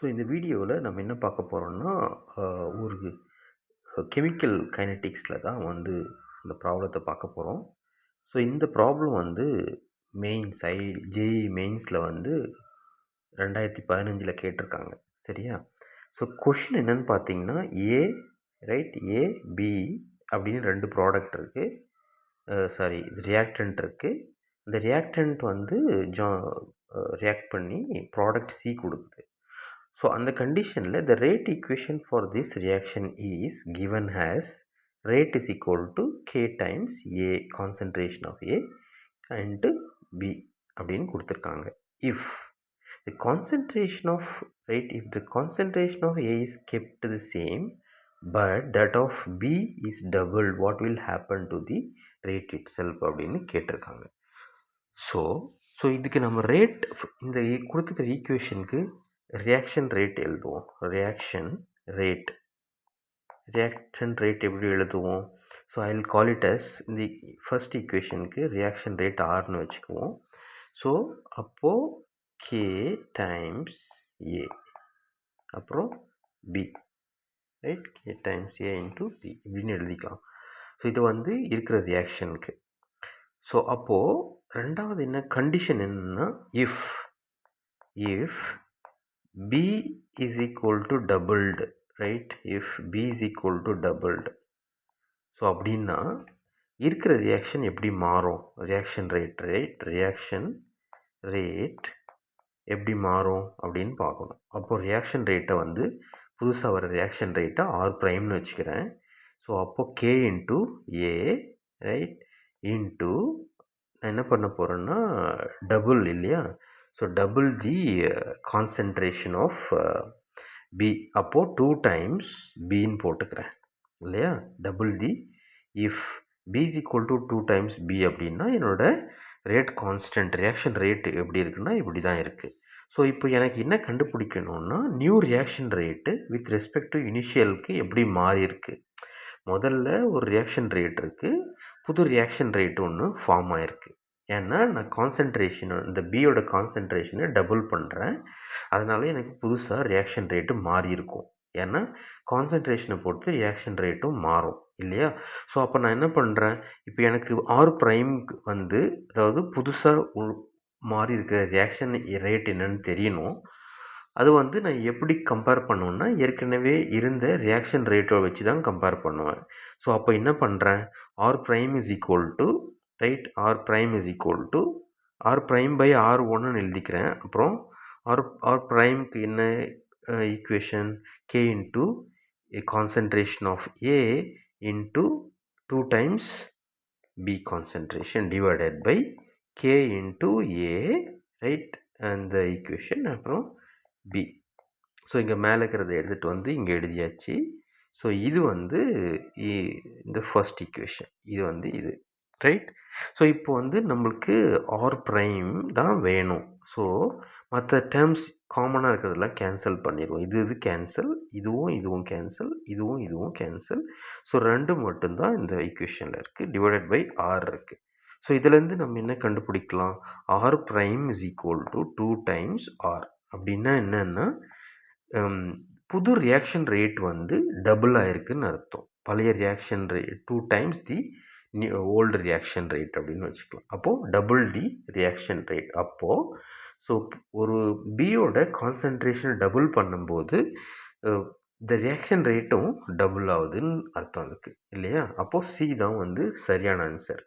So இந்த வீடியோவில் நம்ம என்ன பார்க்க போகிறோம்னா ஒரு கெமிக்கல் கைனடிக்ஸில் தான் வந்து இந்த ப்ராப்ளத்தை பார்க்க போகிறோம். ஸோ இந்த ப்ராப்ளம் வந்து ஜேஇ மெயின்ஸில் வந்து 2015 கேட்டிருக்காங்க. சரியா? ஸோ கொஷின் என்னன்னு பார்த்தீங்கன்னா ஏ பி அப்படின்னு 2 ப்ராடக்ட் இருக்குது. ரியாக்டன்ட் இருக்குது. இந்த ரியாக்டன்ட் வந்து ரியாக்ட் பண்ணி ப்ராடக்ட் சி கொடுக்குது. ஸோ அந்த கண்டிஷனில் the rate equation for this reaction is given as rate is equal to K times A concentration of A and B அப்படின்னு கொடுத்துருக்காங்க. If the concentration of A is kept the same but that of B is doubled, what will happen to the rate itself அப்படின்னு கேட்டிருக்காங்க. So இதுக்கு நம்ம rate இந்த கொடுத்துருக்கிற ஈக்குவேஷனுக்கு reaction rate எழுதுவோம். ரியாக்ஷன் ரேட் எப்படி எழுதுவோம்? So I will call it as இந்த ஃபர்ஸ்ட் ஈக்குவேஷனுக்கு ரியாக்ஷன் ரேட் ஆர்னு வச்சுக்குவோம். ஸோ அப்போது கே டைம்ஸ் ஏ அப்புறம் B, right? K times A into B இப்படின்னு எழுதிக்கலாம். ஸோ இது வந்து இருக்கிற ரியாக்ஷனுக்கு. ஸோ அப்போது ரெண்டாவது என்ன கண்டிஷன் என்னன்னா, if B is equal to doubled, right? If B is equal to doubled, so அப்படின்னா இருக்கிற ரியாக்ஷன் எப்படி மாறும்? ரியாக்ஷன் ரேட் எப்படி மாறும் அப்படின்னு பார்க்கணும். அப்போ ரியாக்ஷன் ரேட்டை வந்து புதுசாக வர ரியாக்ஷன் ரேட்டை ஆர் ப்ரைம்னு வச்சுக்கிறேன். ஸோ அப்போ K into A, right, into நான் என்ன பண்ண போகிறேன்னா டபுள் இல்லையா? So double the concentration of B. அப்போது 2 times பின்னு போட்டுக்கிறேன் இல்லையா? Double the if B is equal to 2 times B அப்படின்னா என்னோட ரேட் கான்ஸ்டன்ட் ரியாக்ஷன் ரேட் எப்படி இருக்குன்னா இப்படி தான் இருக்குது. ஸோ இப்போ எனக்கு என்ன கண்டுபிடிக்கணும்னா new reaction rate with respect to இனிஷியலுக்கு எப்படி மாறி இருக்கு. முதல்ல ஒரு ரியாக்ஷன் ரேட் இருக்குது, புது ரியாக்ஷன் ரேட் ஒன்று ஃபார்ம் ஆகிருக்கு. ஏன்னா நான் கான்சன்ட்ரேஷன் இந்த பியோட கான்சன்ட்ரேஷனை டபுள் பண்ணுறேன். அதனால எனக்கு புதுசாக ரியாக்ஷன் ரேட்டு மாறி இருக்கும். ஏன்னா கான்சன்ட்ரேஷனை பொறுத்து ரியாக்ஷன் ரேட்டும் மாறும் இல்லையா? ஸோ அப்போ நான் என்ன பண்ணுறேன், இப்போ எனக்கு ஆர் ப்ரைம்க்கு வந்து அதாவது புதுசாக மாறி இருக்கிற ரியாக்ஷன் ரேட் என்னன்னு தெரியணும். அது வந்து நான் எப்படி கம்பேர் பண்ணுவேன்னா ஏற்கனவே இருந்த ரியாக்ஷன் ரேட்டை வச்சு தான் கம்பேர் பண்ணுவேன். ஸோ அப்போ என்ன பண்ணுறேன், R prime is equal to, right, R prime is equal to R prime by R ஒன்னு எழுதிக்கிறேன். அப்புறம் ஆர் ப்ரைம்க்கு என்ன equation, K into concentration of A into 2 times B concentration divided by K into A, right, அந்த equation அப்புறம் B. So இங்கே மேலே இருக்கிறத எடுத்துகிட்டு வந்து இங்கே எழுதியாச்சு. ஸோ இது வந்து இந்த ஃபர்ஸ்ட் ஈக்குவேஷன், இது வந்து இது, ரைட். ஸோ இப்போ வந்து நம்மளுக்கு ஆர் ப்ரைம் தான் வேணும். ஸோ மற்ற டேர்ம்ஸ் காமனாக இருக்கிறதெல்லாம் கேன்சல் பண்ணிடுவோம். இது கேன்சல், இதுவும் கேன்சல், இதுவும் கேன்சல். ஸோ 2 மட்டும்தான் இந்த ஈக்குவேஷனில் இருக்குது, டிவைடட் பை ஆர் இருக்குது. ஸோ இதுலேருந்து நம்ம என்ன கண்டுபிடிக்கலாம், R prime is equal to 2 times R. அப்படின்னா என்னன்னா புது ரியாக்ஷன் ரேட் வந்து டபுள் ஆயிருக்குன்னு அர்த்தம். பழைய ரியாக்ஷன் ரேட் 2 times தி ஓல்டு ரியாக்ஷன் ரேட் அப்படின்னு வச்சுக்கலாம். அப்போது டபுள் தி ரியாக்ஷன் ரேட். அப்போது ஸோ ஒரு பியோட கான்சன்ட்ரேஷன் டபுள் பண்ணும்போது இந்த ரியாக்ஷன் ரேட்டும் டபுள் ஆகுதுன்னு அர்த்தம் இருக்குது இல்லையா? அப்போது சி தான் வந்து சரியான ஆன்சர்.